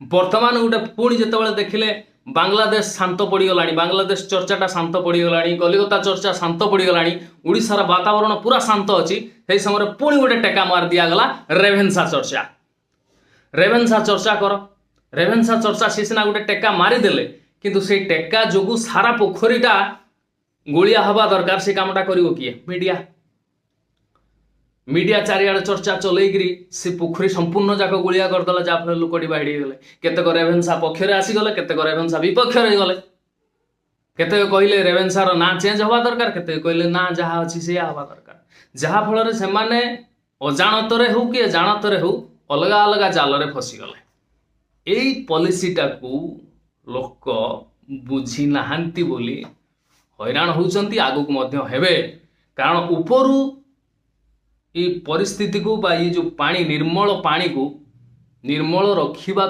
बर्तमान गोटे पुणी जिते देखिले बांग्लादेश शांत पड़गला, बांग्लादेश चर्चाटा शांत पड़गला, कलिकता चर्चा शांत पड़गला, ओडिशार वातावरण पूरा शांत अच्छी से समय पुणी गोटे टेका मार दिगला रेभेन्सा चर्चा। रेभेन्सा चर्चा कर, रेभेन्सा चर्चा सी सीना गोटे टेका मारिदेले किंतु से टेका जो सारा पोखरीटा गोलिया हवा दरकार से कामटा करिवो किए? मीडिया। मीडिया चारिआडे चर्चा चलैकरी से पोखरी संपूर्ण जाक गोलिया करदेला, जहाँफल लोकटी बाहिड़ी गले। केतेक रेभेन्सा पक्षरे आसीगले, केतेक रेभेन्सा विपक्षरे गले, केतेक कहले रेभेन्सार ना चेंज हवा दरकार, केतेक कहले ना जहाँ अच्छी से हवा दरकार, जहाँफल से माने अजाणतरे हो कि जानतरे हो अलग अलग जाल फसीगले। यही पॉलिसीटा को लोक बुझी नाहांती बोली हैरान होउचंती, आगुक मध्य हेबे। कारण उपरु ये परिस्थिति को बा ये जो पानी निर्मल पानी को निर्मल रखा